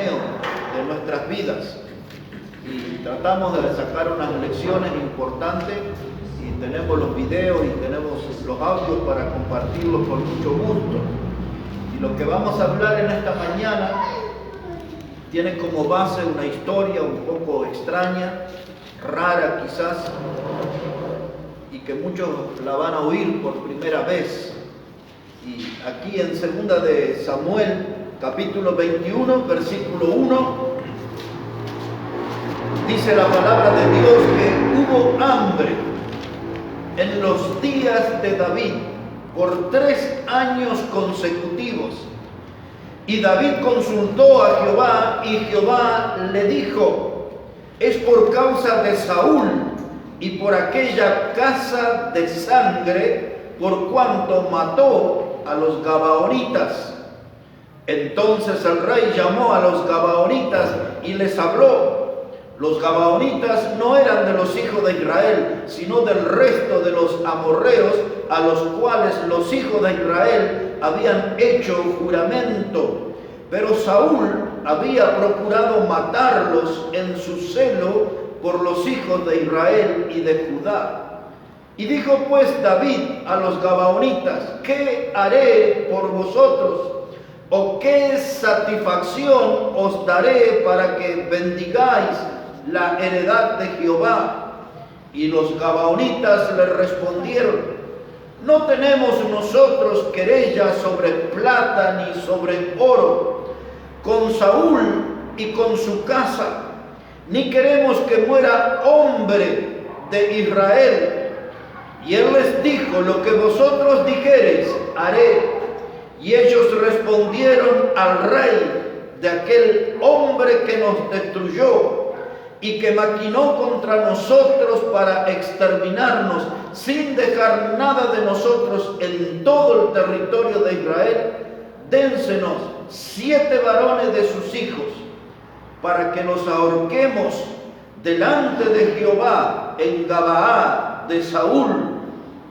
paneo de nuestras vidas. Y tratamos de sacar unas lecciones importantes y tenemos los videos y tenemos los audios para compartirlos con mucho gusto. Y lo que vamos a hablar en esta mañana tiene como base una historia un poco extraña, rara quizás, y que muchos la van a oír por primera vez. Y aquí en 2 de Samuel, capítulo 21, versículo 1, dice la palabra de Dios que hubo hambre en los días de David por 3 años consecutivos. Y David consultó a Jehová y Jehová le dijo: es por causa de Saúl y por aquella casa de sangre, por cuanto mató a los gabaonitas. Entonces el rey llamó a los gabaonitas y les habló. Los gabaonitas no eran de los hijos de Israel, sino del resto de los amorreos, a los cuales los hijos de Israel habían hecho juramento. Pero Saúl había procurado matarlos en su celo por los hijos de Israel y de Judá. Y dijo pues David a los gabaonitas: ¿qué haré por vosotros? ¿O qué satisfacción os daré para que bendigáis la heredad de Jehová? Y los gabaonitas le respondieron: no tenemos nosotros querella sobre plata ni sobre oro con Saúl y con su casa, ni queremos que muera hombre de Israel. Y él les dijo: lo que vosotros dijereis haré. Y ellos respondieron al rey de aquel hombre que nos destruyó y que maquinó contra nosotros para exterminarnos, sin dejar nada de nosotros en todo el territorio de Israel, dénsenos 7 varones de sus hijos, para que los ahorquemos delante de Jehová en Gabaá de Saúl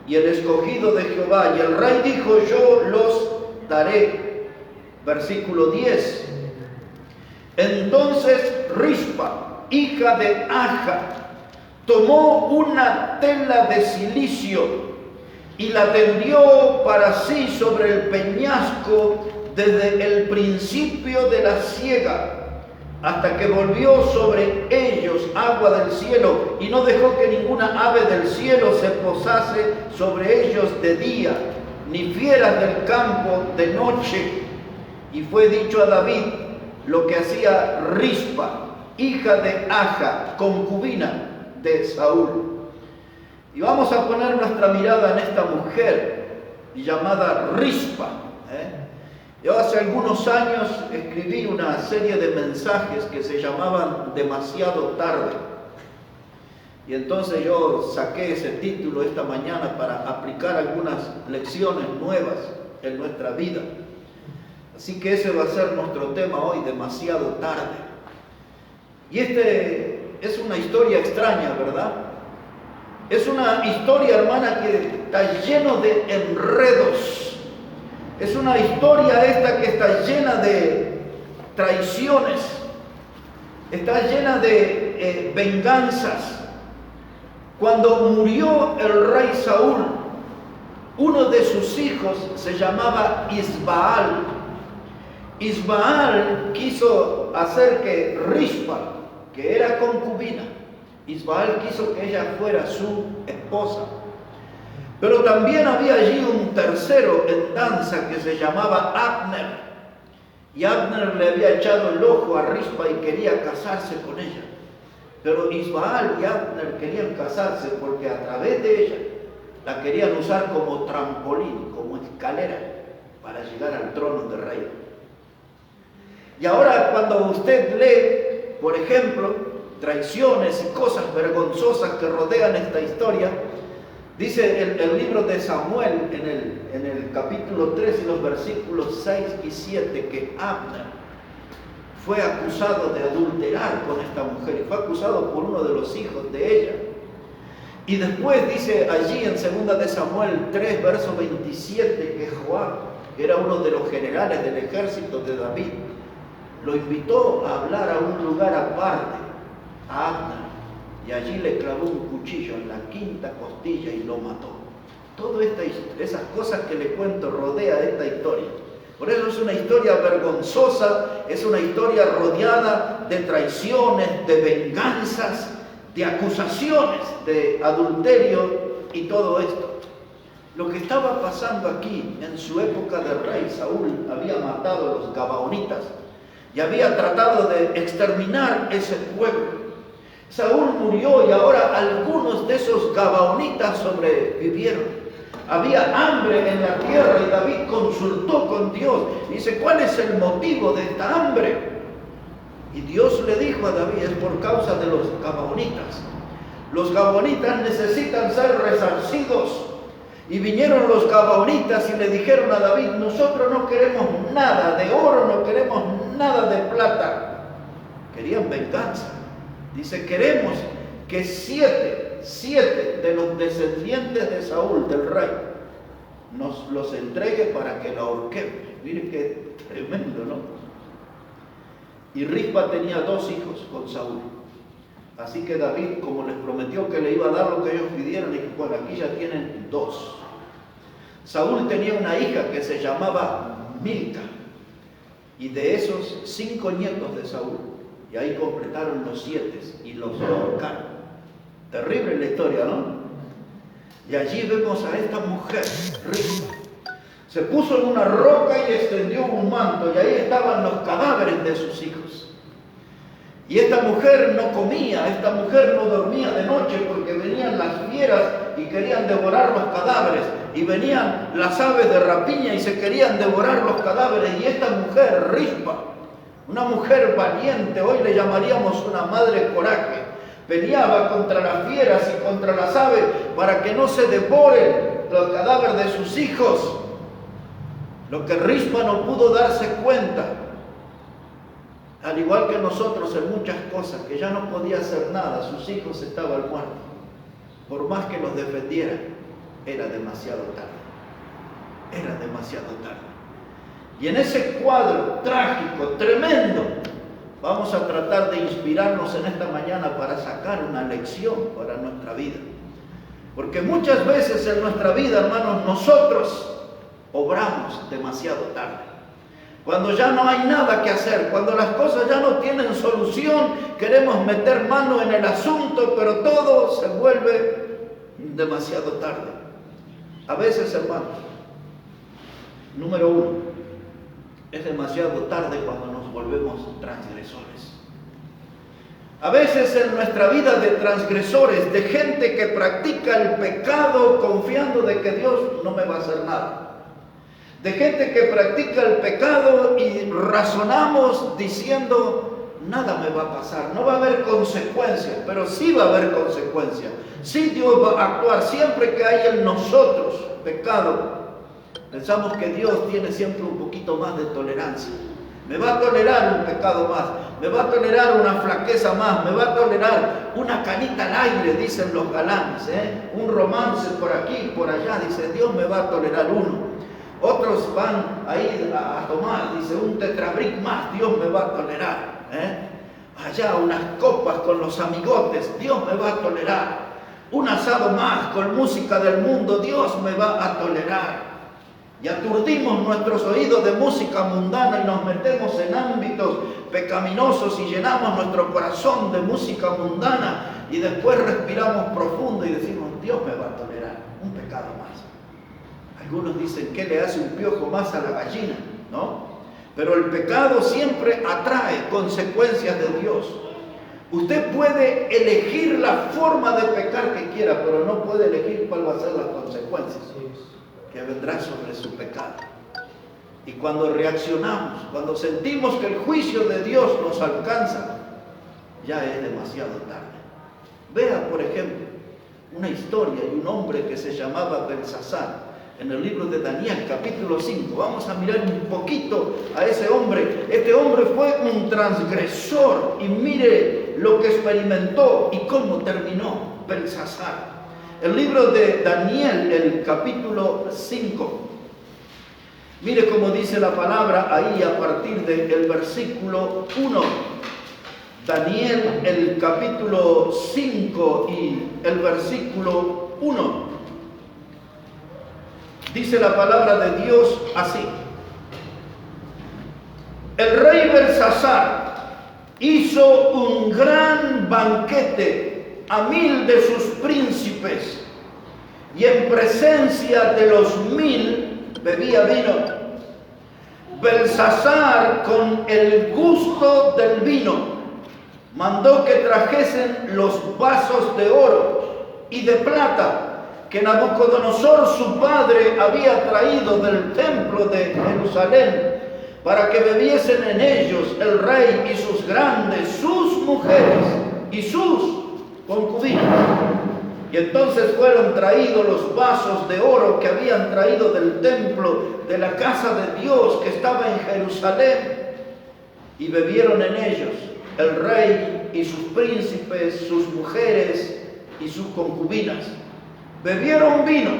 y el escogido de Jehová. Y el rey dijo: yo los daré. Versículo 10. Entonces Rispa, hija de Aja, tomó una tela de cilicio y la tendió para sí sobre el peñasco desde el principio de la siega hasta que volvió sobre ellos agua del cielo, y no dejó que ninguna ave del cielo se posase sobre ellos de día, ni fieras del campo de noche. Y fue dicho a David lo que hacía Rispa, hija de Aja, concubina de Saúl. Y vamos a poner nuestra mirada en esta mujer llamada Rispa. Yo hace algunos años escribí una serie de mensajes que se llamaban Demasiado Tarde. Y entonces yo saqué ese título esta mañana para aplicar algunas lecciones nuevas en nuestra vida. Así que ese va a ser nuestro tema hoy: demasiado tarde. Y es una historia extraña, ¿verdad? Es una historia, hermana, que está lleno de enredos. Es una historia esta que está llena de traiciones, está llena de venganzas. Cuando murió el rey Saúl, uno de sus hijos se llamaba Isbaal. Isbaal quiso hacer que Rispa, que era concubina, Isbaal quiso que ella fuera su esposa. Pero también había allí un tercero en danza que se llamaba Abner. Y Abner le había echado el ojo a Rispa y quería casarse con ella. Pero Isbaal y Abner querían casarse porque a través de ella la querían usar como trampolín, como escalera para llegar al trono de rey. Y ahora cuando usted lee, por ejemplo, traiciones y cosas vergonzosas que rodean esta historia, dice el libro de Samuel en el capítulo 3 y los versículos 6 y 7 que Abner fue acusado de adulterar con esta mujer y fue acusado por uno de los hijos de ella. Y después dice allí en 2 de Samuel 3, verso 27, que Joab, que era uno de los generales del ejército de David, lo invitó a hablar a un lugar aparte, a Abner, y allí le clavó un cuchillo en la quinta costilla y lo mató. Todas esas cosas que le cuento rodea esta historia. Por eso es una historia vergonzosa, es una historia rodeada de traiciones, de venganzas, de acusaciones, de adulterio y todo esto. Lo que estaba pasando aquí en su época de rey, Saúl había matado a los gabaonitas y había tratado de exterminar ese pueblo. Saúl murió y ahora algunos de esos gabaonitas sobrevivieron. Había hambre en la tierra y David consultó con Dios. Dice, ¿cuál es el motivo de esta hambre? Y Dios le dijo a David, es por causa de los gabaonitas. Los gabaonitas necesitan ser resarcidos. Y vinieron los gabaonitas y le dijeron a David, nosotros no queremos nada de oro, no queremos nada de plata. Querían venganza. Dice, queremos que siete de los descendientes de Saúl, del rey, nos los entregue para que la ahorquemos. Miren qué tremendo, ¿no? Y Rispa tenía 2 hijos con Saúl. Así que David, como les prometió que le iba a dar lo que ellos pidieron, dijo, bueno, aquí ya tienen 2. Saúl tenía una hija que se llamaba Milca, y de esos 5 nietos de Saúl, y ahí completaron los 7 y los ahorcaron. Terrible la historia, ¿no? Y allí vemos a esta mujer, Rispa. Se puso en una roca y extendió un manto, y ahí estaban los cadáveres de sus hijos. Y esta mujer no comía, esta mujer no dormía de noche porque venían las fieras y querían devorar los cadáveres. Y venían las aves de rapiña y se querían devorar los cadáveres. Y esta mujer, Rispa, una mujer valiente, hoy le llamaríamos una madre coraje, peleaba contra las fieras y contra las aves para que no se devoren los cadáveres de sus hijos. Lo que Rispa no pudo darse cuenta, al igual que nosotros en muchas cosas, que ya no podía hacer nada, sus hijos estaban muertos. Por más que los defendiera, era demasiado tarde. Era demasiado tarde. Y en ese cuadro trágico, tremendo, vamos a tratar de inspirarnos en esta mañana para sacar una lección para nuestra vida. Porque muchas veces en nuestra vida, hermanos, nosotros obramos demasiado tarde. Cuando ya no hay nada que hacer, cuando las cosas ya no tienen solución, queremos meter mano en el asunto, pero todo se vuelve demasiado tarde. A veces, hermanos, número 1, es demasiado tarde cuando nos volvemos transgresores. A veces en nuestra vida de transgresores, de gente que practica el pecado confiando de que Dios no me va a hacer nada. De gente que practica el pecado y razonamos diciendo, nada me va a pasar, no va a haber consecuencias, pero sí va a haber consecuencias. Sí, Dios va a actuar siempre que hay en nosotros pecado. Pensamos que Dios tiene siempre un poquito más de tolerancia. Me va a tolerar un pecado más, me va a tolerar una flaqueza más, me va a tolerar una canita al aire, dicen los galanes, un romance por aquí, por allá, dice, Dios me va a tolerar uno. Otros van a ir a tomar, dice, un tetrabric más, Dios me va a tolerar. Allá unas copas con los amigotes, Dios me va a tolerar. Un asado más con música del mundo, Dios me va a tolerar. Y aturdimos nuestros oídos de música mundana y nos metemos en ámbitos pecaminosos y llenamos nuestro corazón de música mundana y después respiramos profundo y decimos, Dios me va a tolerar un pecado más. Algunos dicen, ¿qué le hace un piojo más a la gallina? ¿No? Pero el pecado siempre atrae consecuencias de Dios. Usted puede elegir la forma de pecar que quiera, pero no puede elegir cuál va a ser las consecuencias que vendrá sobre su pecado. Y cuando reaccionamos, cuando sentimos que el juicio de Dios nos alcanza, ya es demasiado tarde. Vea, por ejemplo, una historia de un hombre que se llamaba Belsasar. En el libro de Daniel, capítulo 5, vamos a mirar un poquito a ese hombre. Este hombre fue un transgresor y mire lo que experimentó y cómo terminó Belsasar. El libro de Daniel, el capítulo 5, Mire cómo dice la palabra ahí a partir del versículo 1. Daniel, el capítulo 5 y el versículo 1. Dice la palabra de Dios así. El rey Belsasar hizo un gran banquete a 1000 de sus príncipes y en presencia de los 1000 bebía vino. Belsasar, con el gusto del vino, mandó que trajesen los vasos de oro y de plata que Nabucodonosor su padre había traído del templo de Jerusalén, para que bebiesen en ellos el rey y sus grandes, sus mujeres y sus concubinas. Y entonces fueron traídos los vasos de oro que habían traído del templo de la casa de Dios que estaba en Jerusalén, y bebieron en ellos el rey y sus príncipes, sus mujeres y sus concubinas. Bebieron vino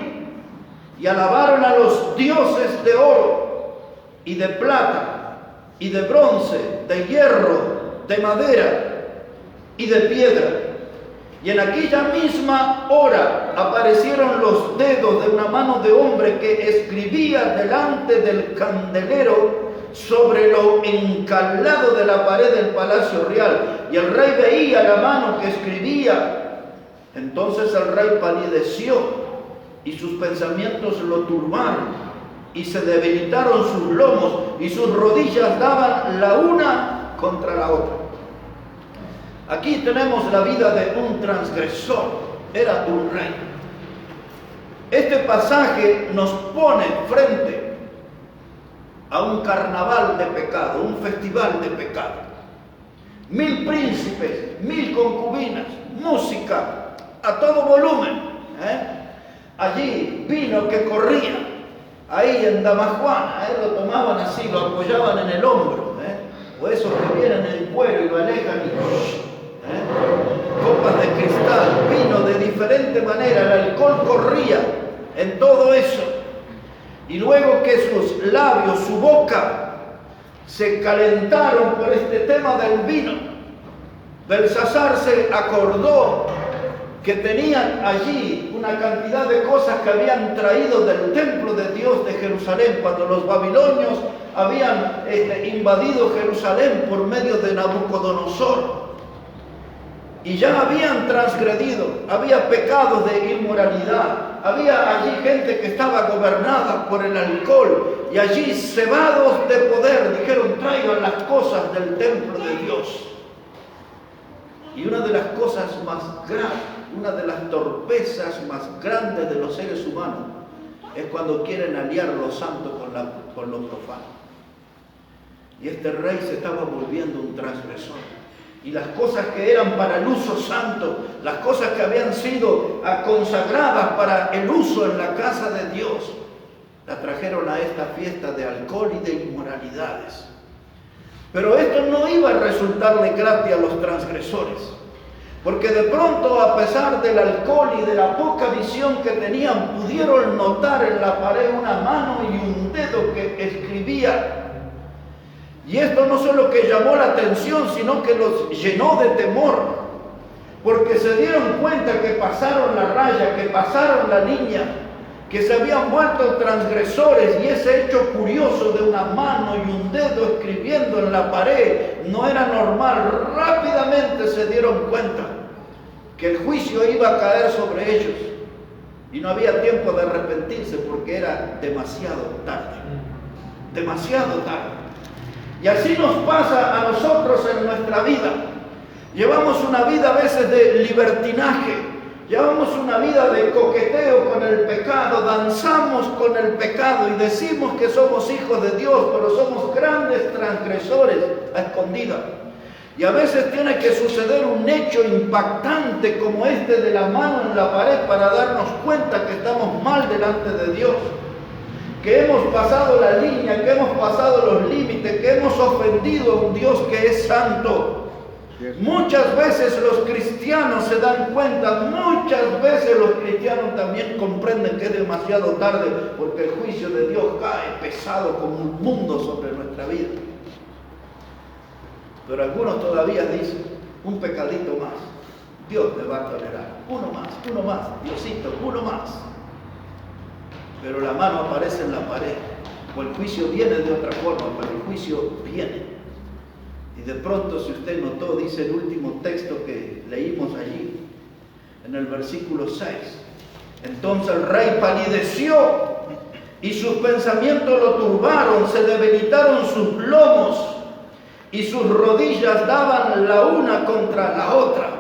y alabaron a los dioses de oro y de plata y de bronce, de hierro, de madera y de piedra. Y en aquella misma hora aparecieron los dedos de una mano de hombre que escribía delante del candelero sobre lo encalado de la pared del palacio real. Y el rey veía la mano que escribía. Entonces el rey palideció y sus pensamientos lo turbaron y se debilitaron sus lomos y sus rodillas daban la una contra la otra. Aquí tenemos la vida de un transgresor, era un rey. Este pasaje nos pone frente a un carnaval de pecado, un festival de pecado. 1000 príncipes, 1000 concubinas, música a todo volumen. Allí vino que corría, ahí en Damajuana, lo tomaban así, lo apoyaban en el hombro, o esos que vienen en cuero y lo alejan y copas de cristal, vino de diferente manera, el alcohol corría en todo eso. Y luego que sus labios, su boca, se calentaron por este tema del vino, Belsasar se acordó que tenían allí una cantidad de cosas que habían traído del templo de Dios de Jerusalén cuando los babilonios habían invadido Jerusalén por medio de Nabucodonosor. Y ya habían transgredido, había pecados de inmoralidad, había allí gente que estaba gobernada por el alcohol, y allí cebados de poder dijeron: traigan las cosas del templo de Dios. Y una de las cosas más graves, una de las torpezas más grandes de los seres humanos es cuando quieren aliar lo santo con lo profano. Y este rey se estaba volviendo un transgresor. Y las cosas que eran para el uso santo, las cosas que habían sido consagradas para el uso en la casa de Dios, la trajeron a esta fiesta de alcohol y de inmoralidades. Pero esto no iba a resultarle gratis a los transgresores, porque de pronto, a pesar del alcohol y de la poca visión que tenían, pudieron notar en la pared una mano y un dedo que escribía. Y esto no solo que llamó la atención, sino que los llenó de temor, porque se dieron cuenta que pasaron la raya, que pasaron la línea, que se habían vuelto transgresores, y ese hecho curioso de una mano y un dedo escribiendo en la pared no era normal. Rápidamente se dieron cuenta que el juicio iba a caer sobre ellos y no había tiempo de arrepentirse porque era demasiado tarde, demasiado tarde. Y así nos pasa a nosotros en nuestra vida. Llevamos una vida a veces de libertinaje, llevamos una vida de coqueteo con el pecado, danzamos con el pecado y decimos que somos hijos de Dios, pero somos grandes transgresores a escondidas. Y a veces tiene que suceder un hecho impactante como este de la mano en la pared para darnos cuenta que estamos mal delante de Dios, que hemos pasado la línea, que hemos pasado los límites, que hemos ofendido a un Dios que es santo. Muchas veces los cristianos se dan cuenta, muchas veces los cristianos también comprenden que es demasiado tarde porque el juicio de Dios cae pesado como un mundo sobre nuestra vida. Pero algunos todavía dicen, un pecadito más, Dios me va a tolerar, uno más, Diosito, uno más. Pero la mano aparece en la pared, o el juicio viene de otra forma, pero el juicio viene. Y de pronto, si usted notó, dice el último texto que leímos allí, en el versículo 6. Entonces el rey palideció y sus pensamientos lo turbaron, se debilitaron sus lomos y sus rodillas daban la una contra la otra.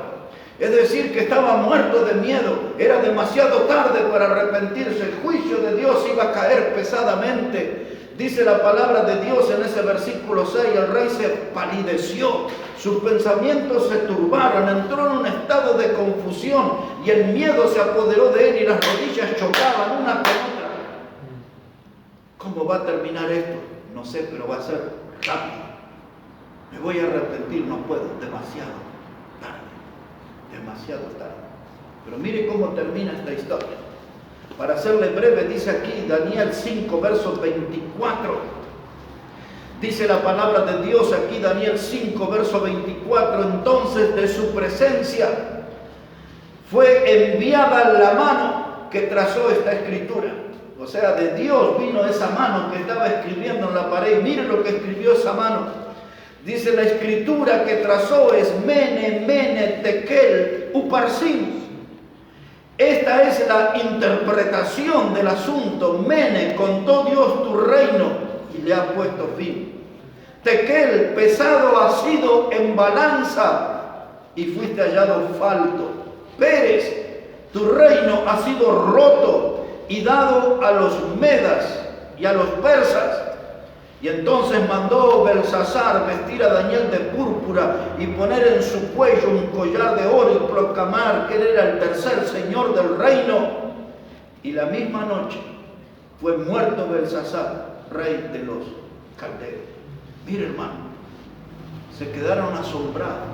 Es decir, que estaba muerto de miedo, era demasiado tarde para arrepentirse, el juicio de Dios iba a caer pesadamente. Dice la palabra de Dios en ese versículo 6, el rey se palideció, sus pensamientos se turbaron, entró en un estado de confusión y el miedo se apoderó de él y las rodillas chocaban una con otra. ¿Cómo va a terminar esto? No sé, pero va a ser rápido. Me voy a arrepentir, no puedo, demasiado tarde. Pero mire cómo termina esta historia. Para hacerle breve, dice aquí Daniel 5, verso 24. Dice la palabra de Dios aquí, Daniel 5, verso 24. Entonces de su presencia fue enviada la mano que trazó esta escritura. O sea, de Dios vino esa mano que estaba escribiendo en la pared. Mire lo que escribió esa mano. Dice la escritura que trazó es Mene, Mene, Tekel, Uparsin. Esta es la interpretación del asunto. Mene, contó Dios tu reino y le ha puesto fin. Tekel, pesado ha sido en balanza y fuiste hallado falto. Pérez, tu reino ha sido roto y dado a los medas y a los persas. Y entonces mandó Belsasar vestir a Daniel de púrpura y poner en su cuello un collar de oro y proclamar que él era el tercer señor del reino. Y la misma noche fue muerto Belsasar, rey de los caldeos. Mire, hermano, se quedaron asombrados.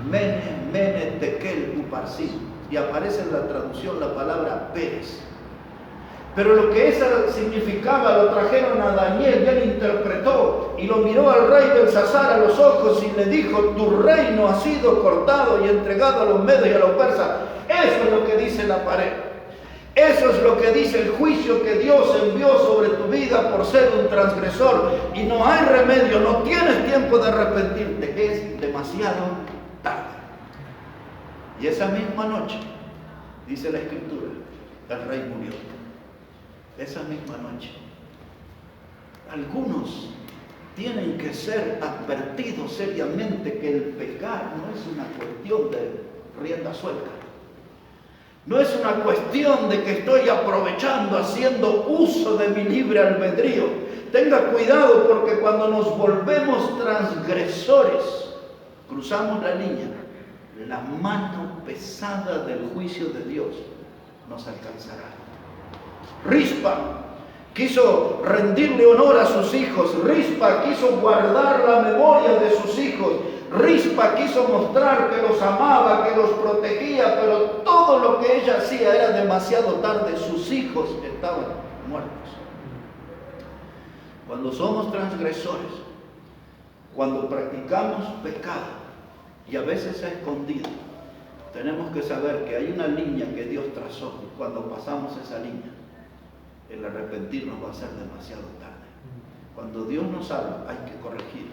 Mene, Mene, Tekel, Uparsin. Y aparece en la traducción la palabra Pérez. Pero lo que eso significaba lo trajeron a Daniel y él interpretó y lo miró al rey Belsasar a los ojos y le dijo: tu reino ha sido cortado y entregado a los medos y a los persas. Eso es lo que dice la pared. Eso es lo que dice el juicio que Dios envió sobre tu vida por ser un transgresor. Y no hay remedio, no tienes tiempo de arrepentirte. Es demasiado tarde. Y esa misma noche, dice la escritura, el rey murió. Esa misma noche. Algunos tienen que ser advertidos seriamente que el pecar no es una cuestión de rienda suelta. No es una cuestión de que estoy aprovechando, haciendo uso de mi libre albedrío. Tenga cuidado porque cuando nos volvemos transgresores, cruzamos la línea, la mano pesada del juicio de Dios nos alcanzará. Rispa quiso rendirle honor a sus hijos. Rispa quiso guardar la memoria de sus hijos. Rispa quiso mostrar que los amaba, que los protegía, pero todo lo que ella hacía era demasiado tarde. Sus hijos estaban muertos. Cuando somos transgresores, cuando practicamos pecado, y a veces a escondido, tenemos que saber que hay una línea que Dios trazó, y cuando pasamos esa línea, el arrepentirnos va a ser demasiado tarde. Cuando Dios nos habla, hay que corregir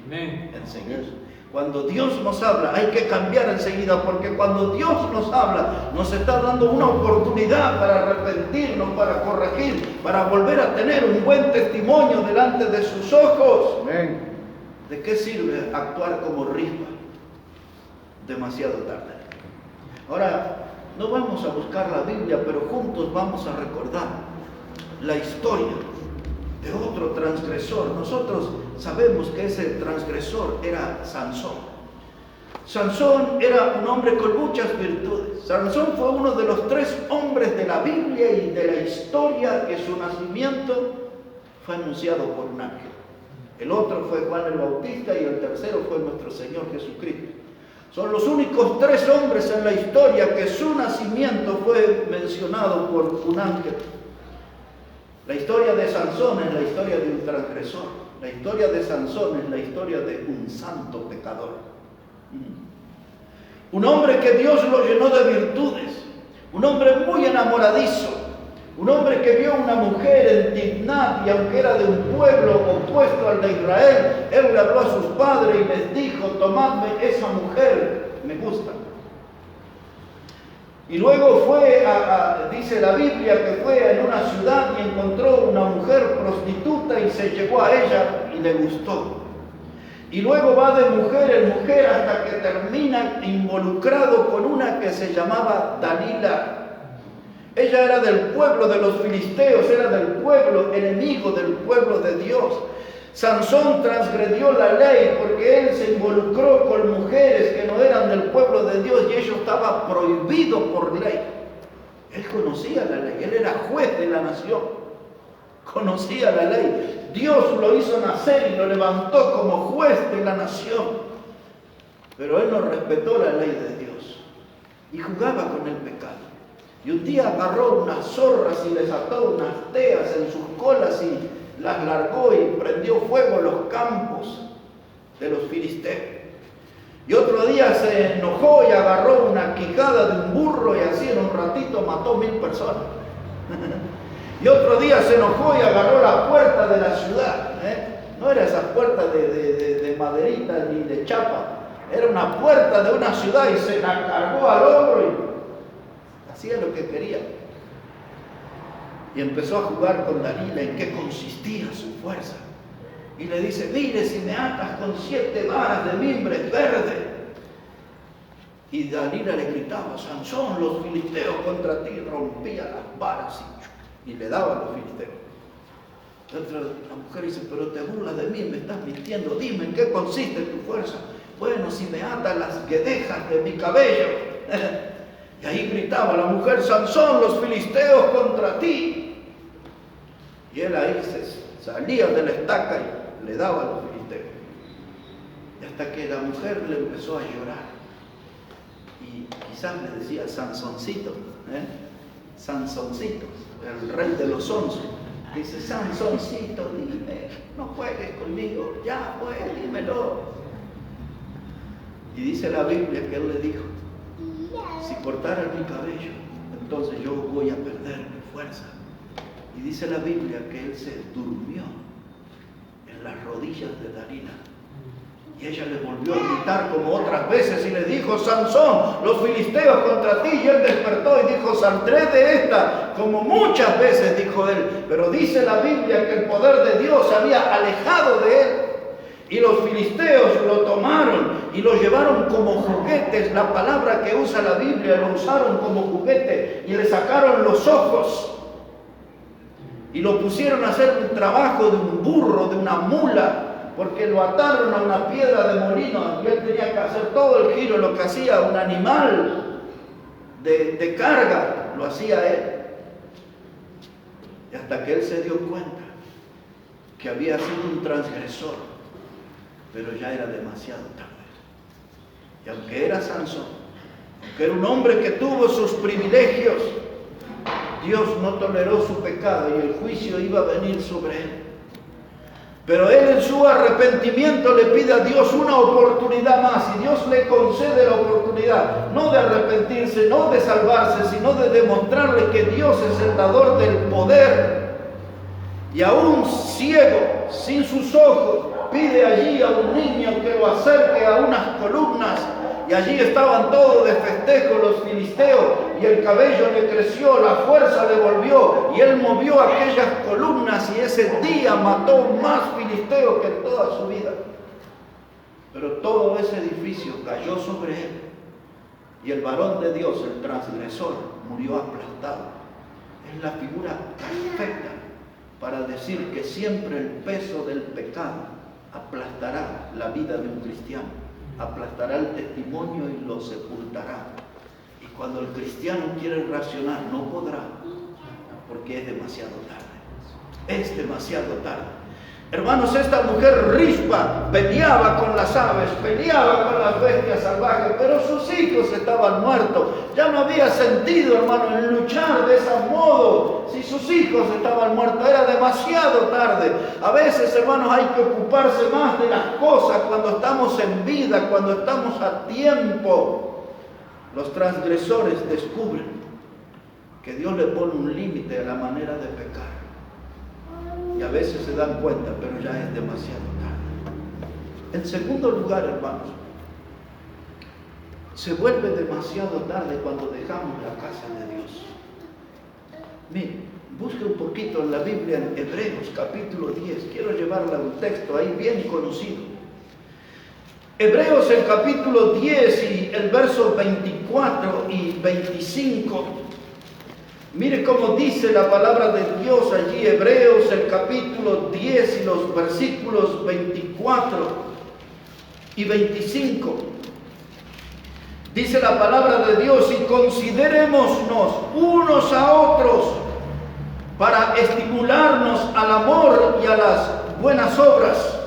enseguida. Cuando Dios nos habla, hay que cambiar enseguida, porque cuando Dios nos habla, nos está dando una oportunidad para arrepentirnos, para corregir, para volver a tener un buen testimonio delante de sus ojos. ¿De qué sirve actuar como Rispa? Demasiado tarde. Ahora, no vamos a buscar la Biblia, pero juntos vamos a recordar la historia de otro transgresor. Nosotros sabemos que ese transgresor era Sansón. Sansón era un hombre con muchas virtudes. Sansón fue uno de los 3 hombres de la Biblia y de la historia que su nacimiento fue anunciado por un ángel. El otro fue Juan el Bautista y el tercero fue nuestro Señor Jesucristo. Son los únicos 3 hombres en la historia que su nacimiento fue mencionado por un ángel. La historia de Sansón es la historia de un transgresor. La historia de Sansón es la historia de un santo pecador. Un hombre que Dios lo llenó de virtudes. Un hombre muy enamoradizo. Un hombre que vio una mujer en Timnat, y aunque era de un pueblo opuesto al de Israel, él le habló a sus padres y les dijo: tomadme esa mujer, me gusta. Y luego fue, dice la Biblia, que fue en una ciudad y encontró una mujer prostituta y se llegó a ella y le gustó. Y luego va de mujer en mujer hasta que termina involucrado con una que se llamaba Dalila. Ella era del pueblo de los filisteos, era del pueblo enemigo del pueblo de Dios. Sansón transgredió la ley porque él se involucró con mujeres que no eran del pueblo de Dios y ello estaba prohibido por ley. Él conocía la ley, él era juez de la nación, conocía la ley. Dios lo hizo nacer y lo levantó como juez de la nación, pero él no respetó la ley de Dios y jugaba con el pecado. Y un día agarró unas zorras y les ató unas teas en sus colas y las largó y prendió fuego en los campos de los filisteos. Y otro día se enojó y agarró una quijada de un burro y así en un ratito mató 1000 personas. Y otro día se enojó y agarró la puerta de la ciudad. No era esa puerta de maderita ni de chapa, era una puerta de una ciudad y se la cargó al hombro y hacía lo que quería. Y empezó a jugar con Dalila en qué consistía su fuerza. Y le dice: mire, si me atas con 7 varas de mimbres verdes. Y Dalila le gritaba: Sansón, los filisteos contra ti. Rompía las varas y le daba a los filisteos. La mujer dice: pero te burlas de mí, me estás mintiendo, dime en qué consiste tu fuerza. Bueno, si me atas las guedejas de mi cabello. Y ahí gritaba la mujer: Sansón, los filisteos contra ti. Y él ahí se salía de la estaca y le daba a los filisteos. Y hasta que la mujer le empezó a llorar. Y quizás le decía: Sansoncito, Sansoncito, el rey de los 11. Dice: Sansoncito, dime, no juegues conmigo, ya pues, dímelo. Y dice la Biblia que él le dijo: si cortaras mi cabello, entonces yo voy a perder mi fuerza. Y dice la Biblia que él se durmió en las rodillas de Dalila. Y ella le volvió a gritar como otras veces y le dijo: Sansón, los filisteos contra ti. Y él despertó y dijo: saldré de esta, como muchas veces, dijo él. Pero dice la Biblia que el poder de Dios se había alejado de él. Y los filisteos lo tomaron y lo llevaron como juguetes. La palabra que usa la Biblia, lo usaron como juguete y le sacaron los ojos. Y lo pusieron a hacer un trabajo de un burro, de una mula, porque lo ataron a una piedra de molino y él tenía que hacer todo el giro, lo que hacía un animal de carga, lo hacía él. Y hasta que él se dio cuenta que había sido un transgresor, pero ya era demasiado tarde. Y aunque era Sansón, aunque era un hombre que tuvo sus privilegios, Dios no toleró su pecado y el juicio iba a venir sobre él. Pero él en su arrepentimiento le pide a Dios una oportunidad más y Dios le concede la oportunidad, no de arrepentirse, no de salvarse, sino de demostrarle que Dios es el dador del poder. Y aún ciego, sin sus ojos, pide allí a un niño que lo acerque a unas columnas. Y allí estaban todos de festejo los filisteos, y el cabello le creció, la fuerza le volvió, y él movió aquellas columnas, y ese día mató más filisteos que en toda su vida. Pero todo ese edificio cayó sobre él, y el varón de Dios, el transgresor, murió aplastado. Es la figura perfecta para decir que siempre el peso del pecado aplastará la vida de un cristiano, aplastará el testimonio y lo sepultará. Y cuando el cristiano quiere reaccionar, no podrá, porque es demasiado tarde. Es demasiado tarde. Hermanos, esta mujer Rispa peleaba con las aves, peleaba con las bestias salvajes, pero sus hijos estaban muertos. Ya no había sentido, hermano, en luchar de ese modo. Si sus hijos estaban muertos, era demasiado tarde. A veces, hermanos, hay que ocuparse más de las cosas cuando estamos en vida, cuando estamos a tiempo. Los transgresores descubren que Dios le pone un límite a la manera de pecar. Y a veces se dan cuenta, pero ya es demasiado tarde. En segundo lugar, hermanos, se vuelve demasiado tarde cuando dejamos la casa de Dios. Mire, busque un poquito en la Biblia, en Hebreos capítulo 10. Quiero llevarle a un texto ahí bien conocido. Hebreos el capítulo 10 y el verso 24 y 25. Mire cómo dice la palabra de Dios allí, Hebreos el capítulo 10 y los versículos 24 y 25. Dice la palabra de Dios: y considerémonos unos a otros para estimularnos al amor y a las buenas obras,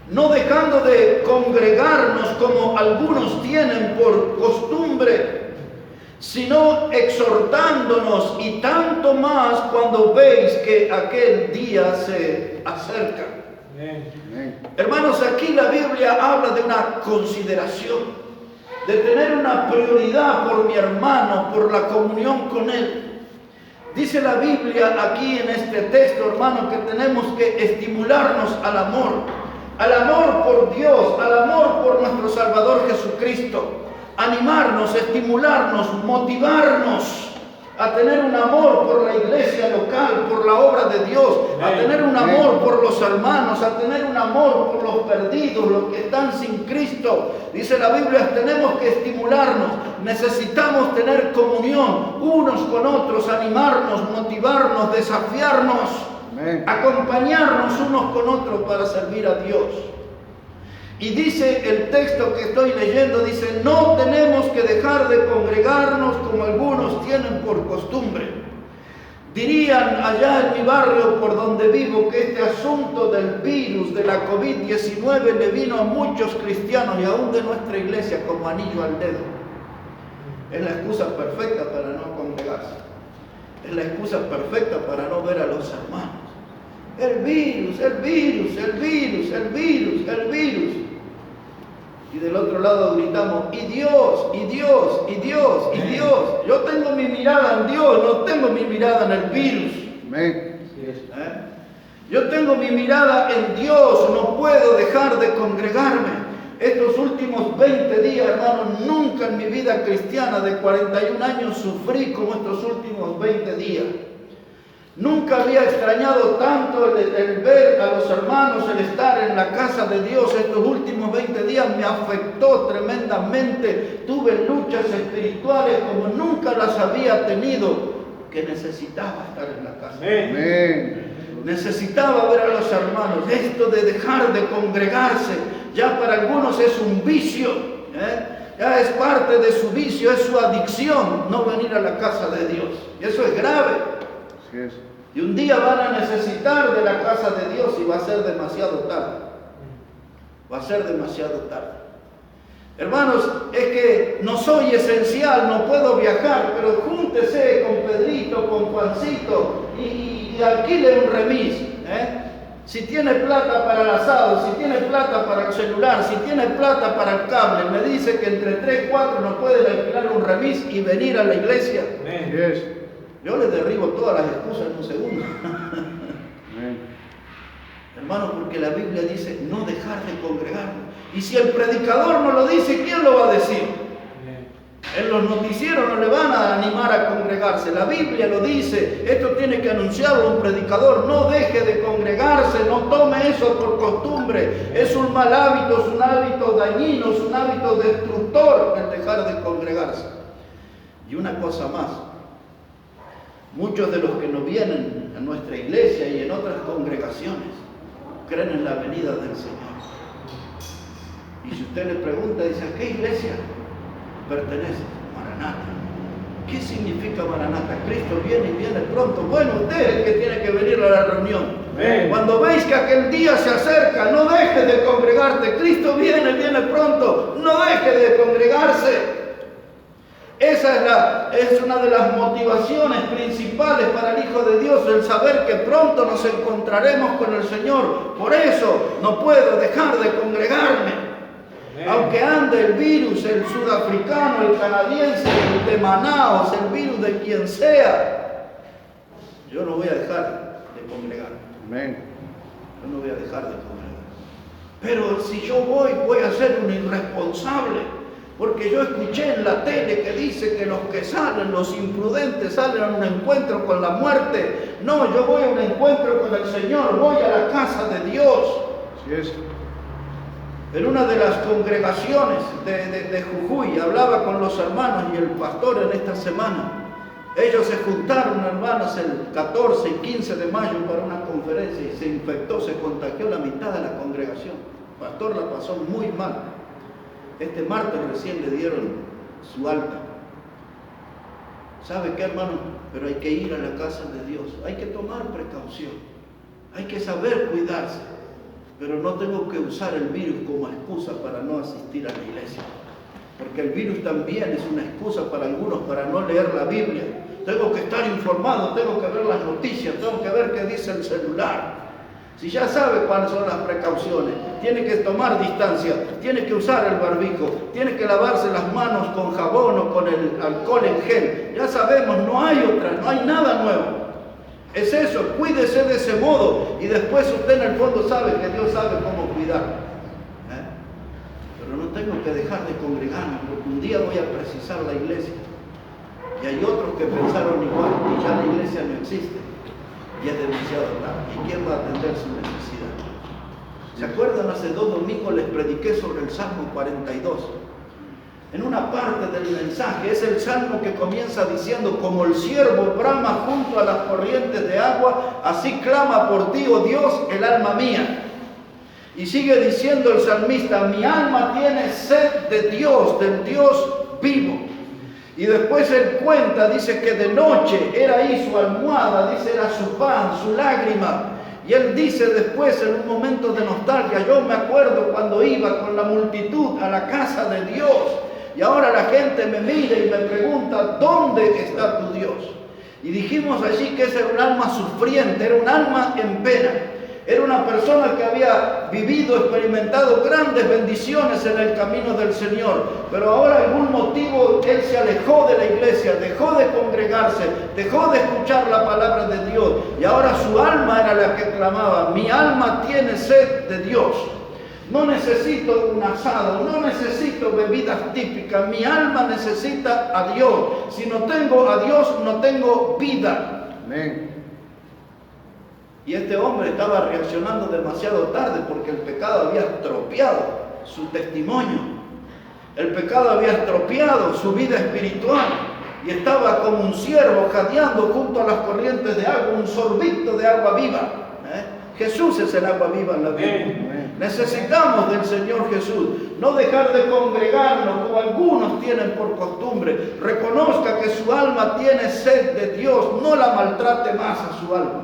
no dejando de congregarnos como algunos tienen por costumbre, sino exhortándonos, y tanto más cuando veis que aquel día se acerca. Amén. Hermanos, aquí la Biblia habla de una consideración, de tener una prioridad por mi hermano, por la comunión con él. Dice la Biblia aquí en este texto, hermano, que tenemos que estimularnos al amor por Dios, al amor por nuestro Salvador Jesucristo. Animarnos, estimularnos, motivarnos a tener un amor por la iglesia local, por la obra de Dios, a tener un amor por los hermanos, a tener un amor por los perdidos, los que están sin Cristo. Dice la Biblia, tenemos que estimularnos, necesitamos tener comunión unos con otros, animarnos, motivarnos, desafiarnos, acompañarnos unos con otros para servir a Dios. Y dice el texto que estoy leyendo, dice: no tenemos que dejar de congregarnos como algunos tienen por costumbre. Dirían allá en mi barrio por donde vivo que este asunto del virus, de la COVID-19, le vino a muchos cristianos y aún de nuestra iglesia como anillo al dedo. Es la excusa perfecta para no congregarse. Es la excusa perfecta para no ver a los hermanos. El virus, el virus, el virus, el virus, el virus. Y del otro lado gritamos: y Dios, y Dios, y Dios, y Dios. Yo tengo mi mirada en Dios, no tengo mi mirada en el virus. Yo tengo mi mirada en Dios, no puedo dejar de congregarme. Estos últimos 20 días, hermanos, nunca en mi vida cristiana de 41 años sufrí como estos últimos 20 días. Nunca había extrañado tanto el ver a los hermanos, el estar en la casa de Dios. Estos últimos 20 días me afectó tremendamente. Tuve luchas espirituales como nunca las había tenido, que necesitaba estar en la casa. Amén. Necesitaba ver a los hermanos. Esto de dejar de congregarse, ya para algunos es un vicio, ya es parte de su vicio, es su adicción, no venir a la casa de Dios. Y eso es grave. Y un día van a necesitar de la casa de Dios y va a ser demasiado tarde. Va a ser demasiado tarde. Hermanos, es que no soy esencial, no puedo viajar, pero júntese con Pedrito, con Juancito y alquile un remis. Si tiene plata para el asado, si tiene plata para el celular, si tiene plata para el cable, me dice que entre 3 y 4 nos pueden alquilar un remis y venir a la iglesia. Yo le derribo todas las excusas en un segundo. Hermano, porque la Biblia dice no dejar de congregarnos. Y si el predicador no lo dice, ¿quién lo va a decir? En los noticieros no le van a animar a congregarse. La Biblia lo dice. Esto tiene que anunciarlo un predicador. No deje de congregarse, no tome eso por costumbre. Es un mal hábito, es un hábito dañino, es un hábito destructor el dejar de congregarse. Y una cosa más. Muchos de los que no vienen a nuestra iglesia y en otras congregaciones creen en la venida del Señor. Y si usted le pregunta, dice: ¿a qué iglesia pertenece? Maranata. ¿Qué significa Maranata? Cristo viene y viene pronto. Bueno, usted es el que tiene que venir a la reunión. Amén. Cuando veis que aquel día se acerca, no dejes de congregarte. Cristo viene, viene pronto. No dejes de congregarse. Esa es una de las motivaciones principales para el Hijo de Dios, el saber que pronto nos encontraremos con el Señor. Por eso no puedo dejar de congregarme. Aunque ande el virus, el sudafricano, el canadiense, el de Manaos, el virus de quien sea, yo no voy a dejar de congregarme. Amén. Yo no voy a dejar de congregarme. Pero si yo voy a ser un irresponsable, porque yo escuché en la tele que dice que los que salen, los imprudentes, salen a un encuentro con la muerte. No, yo voy a un encuentro con el Señor, voy a la casa de Dios. Así es. En una de las congregaciones de Jujuy, hablaba con los hermanos y el pastor en esta semana. Ellos se juntaron, hermanos, el 14 y 15 de mayo para una conferencia y se infectó, se contagió la mitad de la congregación. El pastor la pasó muy mal. Este martes recién le dieron su alta. ¿Sabe qué, hermano? Pero hay que ir a la casa de Dios. Hay que tomar precaución. Hay que saber cuidarse. Pero no tengo que usar el virus como excusa para no asistir a la iglesia. Porque el virus también es una excusa para algunos para no leer la Biblia. Tengo que estar informado, tengo que ver las noticias, tengo que ver qué dice el celular. Si ya sabe cuáles son las precauciones, tiene que tomar distancia, tiene que usar el barbijo, tiene que lavarse las manos con jabón o con el alcohol en gel. Ya sabemos, no hay otra, no hay nada nuevo. Es eso, cuídese de ese modo y después usted en el fondo sabe que Dios sabe cómo cuidar. Pero no tengo que dejar de congregarme porque un día voy a precisar la iglesia. Y hay otros que pensaron igual y ya la iglesia no existe. Y es demasiado tarde. ¿Y quién va a atender su necesidad? ¿Se acuerdan? Hace 2 domingos les prediqué sobre el Salmo 42. En una parte del mensaje es el salmo que comienza diciendo: como el ciervo brama junto a las corrientes de agua, así clama por ti, oh Dios, el alma mía. Y sigue diciendo el salmista: mi alma tiene sed de Dios, del Dios vivo. Y después él cuenta, dice que de noche era ahí su almohada, dice era su pan, su lágrima. Y él dice después en un momento de nostalgia: yo me acuerdo cuando iba con la multitud a la casa de Dios. Y ahora la gente me mira y me pregunta: ¿dónde está tu Dios? Y dijimos allí que ese era un alma sufriente, era un alma en pena. Era una persona que había vivido, experimentado grandes bendiciones en el camino del Señor. Pero ahora, algún motivo, él se alejó de la iglesia, dejó de congregarse, dejó de escuchar la palabra de Dios. Y ahora su alma era la que clamaba: mi alma tiene sed de Dios. No necesito un asado, no necesito bebidas típicas. Mi alma necesita a Dios. Si no tengo a Dios, no tengo vida. Amén. Y este hombre estaba reaccionando demasiado tarde porque el pecado había estropeado su testimonio. El pecado había estropeado su vida espiritual. Y estaba como un ciervo jadeando junto a las corrientes de agua, un sorbito de agua viva. Jesús es el agua viva en la Biblia. Necesitamos del Señor Jesús. No dejar de congregarnos como algunos tienen por costumbre. Reconozca que su alma tiene sed de Dios. No la maltrate más a su alma.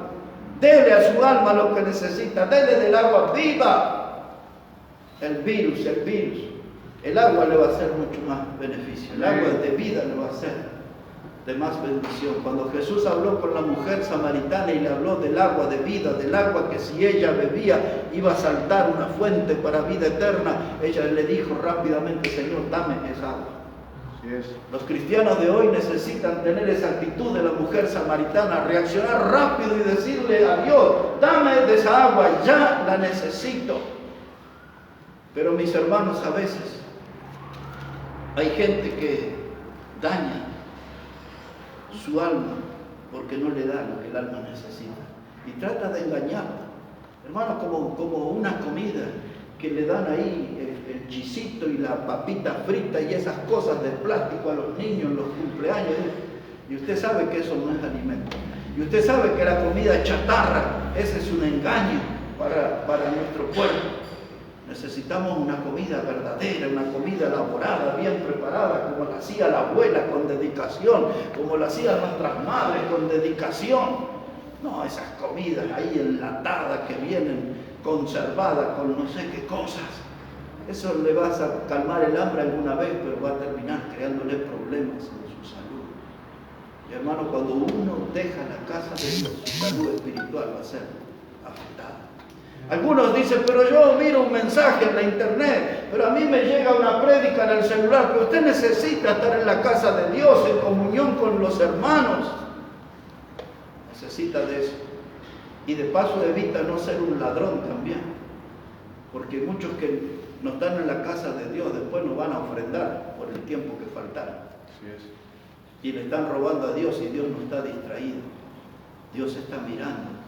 Dele a su alma lo que necesita. Dele del agua viva. El virus. El agua le va a hacer mucho más beneficio. El agua de vida le va a hacer de más bendición. Cuando Jesús habló con la mujer samaritana y le habló del agua de vida, del agua que si ella bebía iba a saltar una fuente para vida eterna, ella le dijo rápidamente: Señor, dame esa agua. Los cristianos de hoy necesitan tener esa actitud de la mujer samaritana, reaccionar rápido y decirle a Dios: dame de esa agua, ya la necesito. Pero mis hermanos, a veces hay gente que daña su alma porque no le da lo que el alma necesita y trata de engañarla. Hermano, como una comida que le dan ahí el chisito y la papita frita y esas cosas de plástico a los niños en los cumpleaños, y usted sabe que eso no es alimento, y usted sabe que la comida chatarra, ese es un engaño para nuestro cuerpo. Necesitamos una comida verdadera, una comida elaborada, bien preparada, como la hacía la abuela con dedicación, como la hacían nuestras madres con dedicación. No, esas comidas ahí enlatadas que vienen conservadas con no sé qué cosas. Eso le vas a calmar el hambre alguna vez, pero va a terminar creándole problemas en su salud. Y hermano, cuando uno deja la casa de Dios, su salud espiritual va a ser afectada. Algunos dicen, pero yo miro un mensaje en la internet, pero a mí me llega una prédica en el celular, pero usted necesita estar en la casa de Dios, en comunión con los hermanos. Necesita de eso. Y de paso evita no ser un ladrón también, porque muchos que no están en la casa de Dios después no van a ofrendar por el tiempo que faltaron. Así es. Y le están robando a Dios y Dios no está distraído. Dios está mirando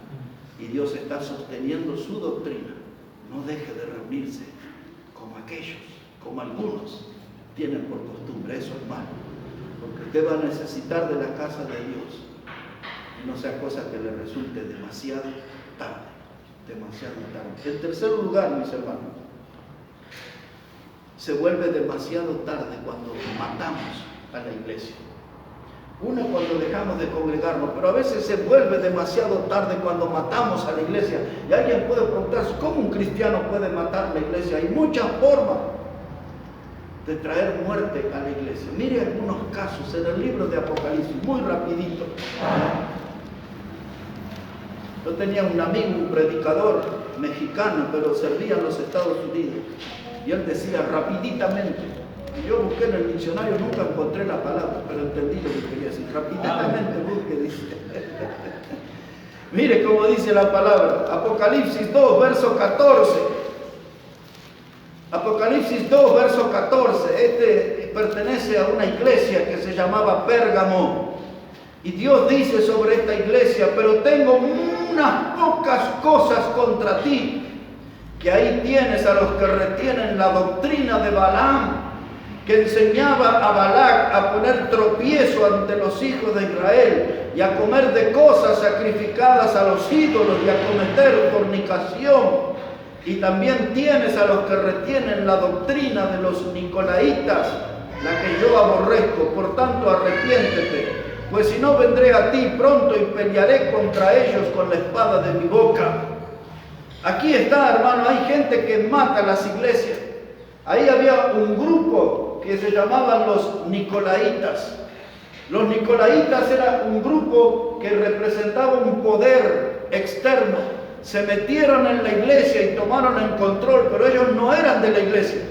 y Dios está sosteniendo su doctrina. No deje de reunirse como aquellos, como algunos tienen por costumbre. Eso es malo, porque usted va a necesitar de la casa de Dios. No sea cosa que le resulte demasiado tarde, demasiado tarde. En tercer lugar, mis hermanos, se vuelve demasiado tarde cuando matamos a la iglesia. Uno cuando dejamos de congregarnos, pero a veces se vuelve demasiado tarde cuando matamos a la iglesia. Y alguien puede preguntarse, ¿cómo un cristiano puede matar a la iglesia? Hay muchas formas de traer muerte a la iglesia. Mire algunos casos en el libro de Apocalipsis, muy rapidito. Yo tenía un amigo, un predicador mexicano, pero servía en los Estados Unidos. Y él decía rapiditamente. Y yo busqué en el diccionario, nunca encontré la palabra, pero entendí lo que quería decir. Rapiditamente busque, dice. Mire cómo dice la palabra. Apocalipsis 2, verso 14. Apocalipsis 2, verso 14. Este pertenece a una iglesia que se llamaba Pérgamo. Y Dios dice sobre esta iglesia, pero tengo unas pocas cosas contra ti, que ahí tienes a los que retienen la doctrina de Balaam, que enseñaba a Balac a poner tropiezo ante los hijos de Israel y a comer de cosas sacrificadas a los ídolos y a cometer fornicación. Y también tienes a los que retienen la doctrina de los nicolaitas, la que yo aborrezco. Por tanto, arrepiéntete, pues si no vendré a ti pronto y pelearé contra ellos con la espada de mi boca. Aquí está, hermano, hay gente que mata a las iglesias. Ahí había un grupo que se llamaban los nicolaitas. Los nicolaitas era un grupo que representaba un poder externo. Se metieron en la iglesia y tomaron el control, pero ellos no eran de la iglesia.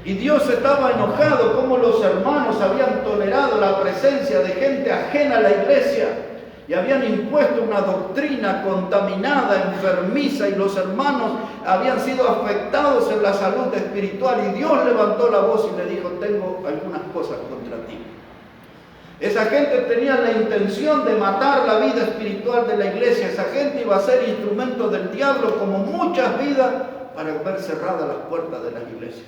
Y Dios estaba enojado como los hermanos habían tolerado la presencia de gente ajena a la iglesia y habían impuesto una doctrina contaminada, enfermiza, y los hermanos habían sido afectados en la salud espiritual. Y Dios levantó la voz y le dijo, tengo algunas cosas contra ti. Esa gente tenía la intención de matar la vida espiritual de la iglesia. Esa gente iba a ser instrumento del diablo, como muchas vidas, para ver cerradas las puertas de las iglesias.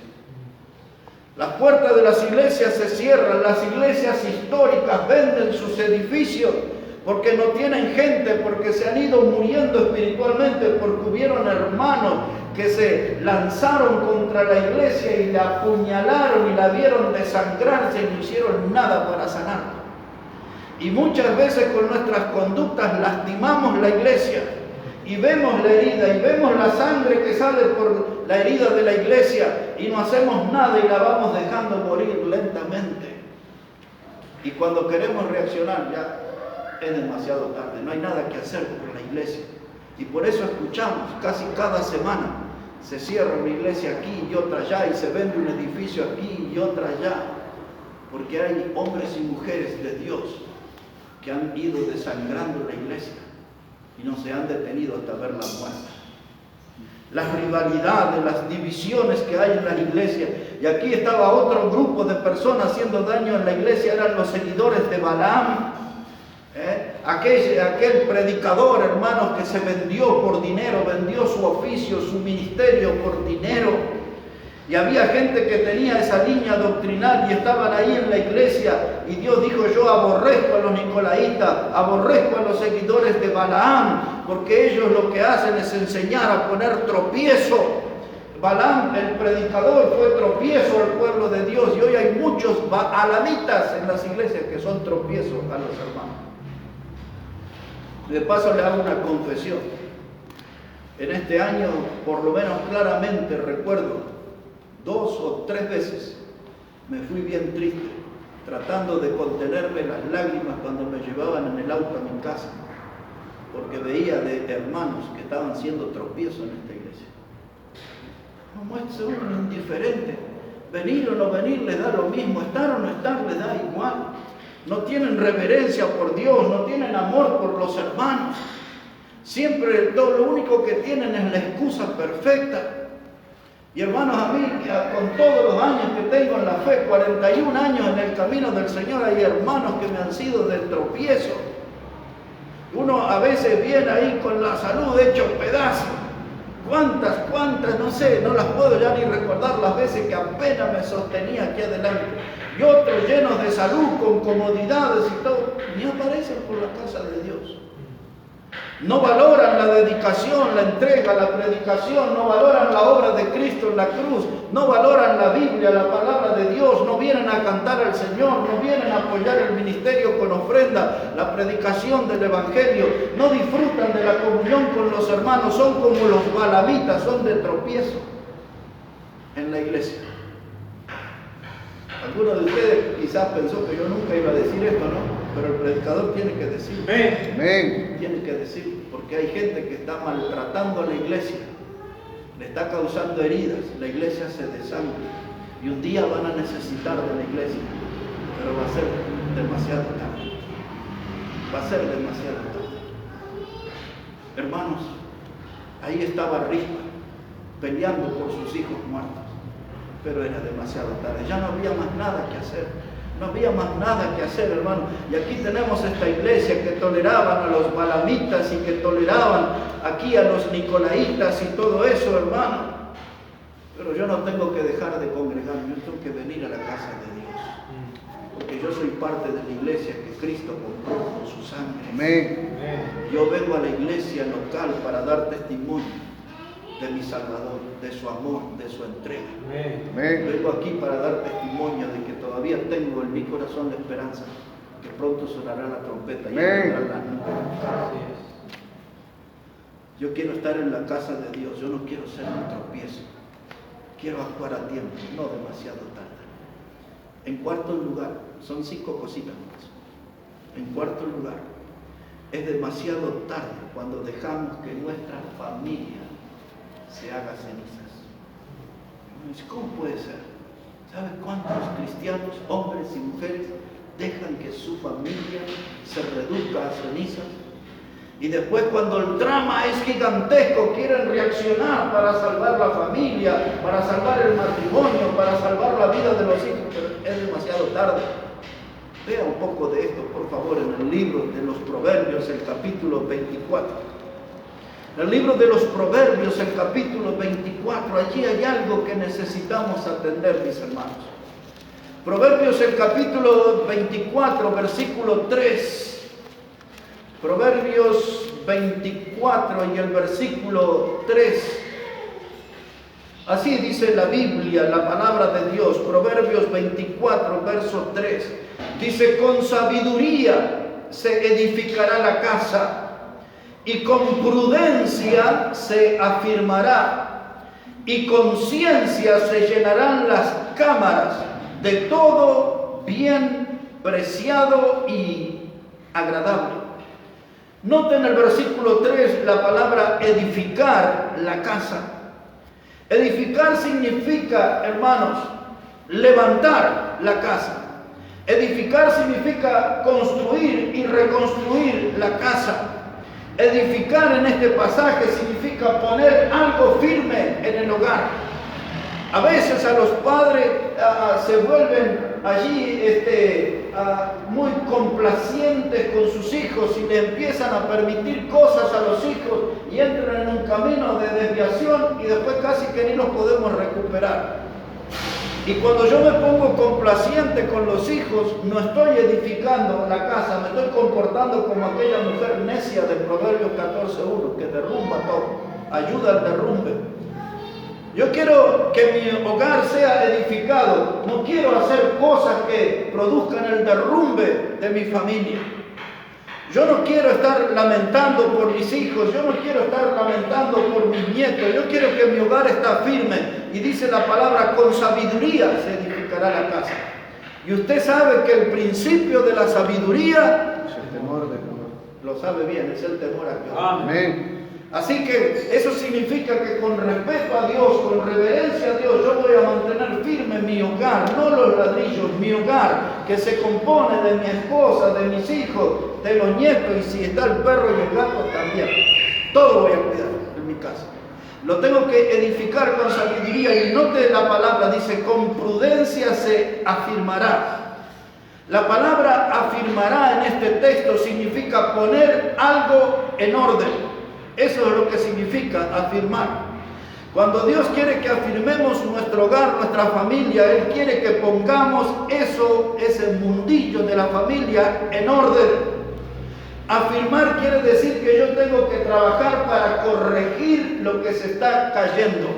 Las puertas de las iglesias se cierran, las iglesias históricas venden sus edificios porque no tienen gente, porque se han ido muriendo espiritualmente, porque hubieron hermanos que se lanzaron contra la iglesia y la apuñalaron y la vieron desangrarse y no hicieron nada para sanarla. Y muchas veces con nuestras conductas lastimamos la iglesia y vemos la herida y vemos la sangre que sale por la herida de la iglesia y no hacemos nada y la vamos dejando morir lentamente. Y cuando queremos reaccionar ya es demasiado tarde, no hay nada que hacer por la iglesia. Y por eso escuchamos casi cada semana, se cierra una iglesia aquí y otra allá, y se vende un edificio aquí y otra allá, porque hay hombres y mujeres de Dios que han ido desangrando la iglesia y no se han detenido hasta verla muerta. Las rivalidades, las divisiones que hay en las iglesias. Y aquí estaba otro grupo de personas haciendo daño en la iglesia, eran los seguidores de Balaam. Aquel predicador, hermanos, que se vendió por dinero, vendió su oficio, su ministerio por dinero. Y había gente que tenía esa línea doctrinal y estaban ahí en la iglesia. Y Dios dijo, yo aborrezco a los nicolaitas, aborrezco a los seguidores de Balaam, porque ellos lo que hacen es enseñar a poner tropiezo. Balaam, el predicador, fue tropiezo al pueblo de Dios, y hoy hay muchos alamitas en las iglesias que son tropiezos a los hermanos. De paso le hago una confesión. En este año, por lo menos claramente recuerdo, 2 o 3 veces me fui bien triste, tratando de contenerme las lágrimas cuando me llevaban en el auto a mi casa, porque veía de hermanos que estaban siendo tropiezos en esta iglesia. Como es uno indiferente, venir o no venir le da lo mismo, estar o no estar le da igual. No tienen reverencia por Dios, no tienen amor por los hermanos. Siempre lo único que tienen es la excusa perfecta. Y hermanos, a mí, con todos los años que tengo en la fe, 41 años en el camino del Señor, hay hermanos que me han sido de tropiezo. Uno a veces viene ahí con la salud hecho pedazos. ¿Cuántas? No sé, no las puedo ya ni recordar las veces que apenas me sostenía aquí adelante. Y otros llenos de salud, con comodidades y todo, ni aparecen por la casa de Dios. No valoran la dedicación, la entrega, la predicación, no valoran la obra de Cristo en la cruz, no valoran la Biblia, la palabra de Dios, no vienen a cantar al Señor, no vienen a apoyar el ministerio con ofrenda, la predicación del Evangelio, no disfrutan de la comunión con los hermanos, son como los balamitas, son de tropiezo en la iglesia. Alguno de ustedes quizás pensó que yo nunca iba a decir esto, ¿no? Pero el predicador tiene que decirlo. Amén. Tiene que decirlo, porque hay gente que está maltratando a la iglesia, le está causando heridas, la iglesia se desangra y un día van a necesitar de la iglesia, pero va a ser demasiado tarde. Va a ser demasiado tarde. Hermanos, ahí estaba Rispa peleando por sus hijos muertos, pero era demasiado tarde, ya no había más nada que hacer. No había más nada que hacer, hermano. Y aquí tenemos esta iglesia que toleraban a los balamitas y que toleraban aquí a los nicolaitas y todo eso, hermano. Pero yo no tengo que dejar de congregarme, yo tengo que venir a la casa de Dios. Porque yo soy parte de la iglesia que Cristo compró con su sangre. Amén. Yo vengo a la iglesia local para dar testimonio de mi Salvador, de su amor, de su entrega. Amén. Vengo aquí para dar testimonio de que todavía tengo en mi corazón la esperanza que pronto sonará la trompeta y vendrá la nube. Yo quiero estar en la casa de Dios, yo no quiero ser un tropiezo. Quiero actuar a tiempo, no demasiado tarde. En cuarto lugar, son 5 cositas más. En cuarto lugar, es demasiado tarde cuando dejamos que nuestra familia se haga cenizas. ¿Cómo puede ser? ¿Sabe cuántos cristianos, hombres y mujeres, dejan que su familia se reduzca a cenizas? Y después, cuando el drama es gigantesco, quieren reaccionar para salvar la familia, para salvar el matrimonio, para salvar la vida de los hijos, pero es demasiado tarde. Vea un poco de esto, por favor, en el libro de los Proverbios, el capítulo 24. El libro de los Proverbios, el capítulo 24, allí hay algo que necesitamos atender, mis hermanos. Proverbios, el capítulo 24, versículo 3. Proverbios 24 y el versículo 3. Así dice la Biblia, la palabra de Dios. Proverbios 24, verso 3. Dice: con sabiduría se edificará la casa, y con prudencia se afirmará, y con ciencia se llenarán las cámaras de todo bien preciado y agradable. Noten el versículo 3 la palabra edificar la casa. Edificar significa, hermanos, levantar la casa. Edificar significa construir y reconstruir la casa. Edificar en este pasaje significa poner algo firme en el hogar. A veces a los padres se vuelven allí muy complacientes con sus hijos y le empiezan a permitir cosas a los hijos y entran en un camino de desviación y después casi que ni los podemos recuperar. Y cuando yo me pongo complaciente con los hijos, no estoy edificando la casa, me estoy comportando como aquella mujer necia de Proverbios 14:1 que derrumba todo, ayuda al derrumbe. Yo quiero que mi hogar sea edificado. No quiero hacer cosas que produzcan el derrumbe de mi familia. Yo no quiero estar lamentando por mis hijos. Yo no quiero estar lamentando por mis nietos. Yo quiero que mi hogar está firme. Y dice la palabra, con sabiduría se edificará la casa. Y usted sabe que el principio de la sabiduría, Es el temor de Jehová. lo sabe bien, es el temor a Dios. Amén. Así que eso significa que con respeto a Dios, con reverencia a Dios, yo voy a mantener firme mi hogar, no los ladrillos, mi hogar, que se compone de mi esposa, de mis hijos, de los nietos, y si está el perro y el gato también. Todo voy a cuidar en mi casa. Lo tengo que edificar con sabiduría, y note la palabra, dice, con prudencia se afirmará. La palabra afirmará en este texto significa poner algo en orden. Eso es lo que significa afirmar. Cuando Dios quiere que afirmemos nuestro hogar, nuestra familia, Él quiere que pongamos eso, ese mundillo de la familia en orden. Afirmar quiere decir que yo tengo que trabajar para corregir lo que se está cayendo.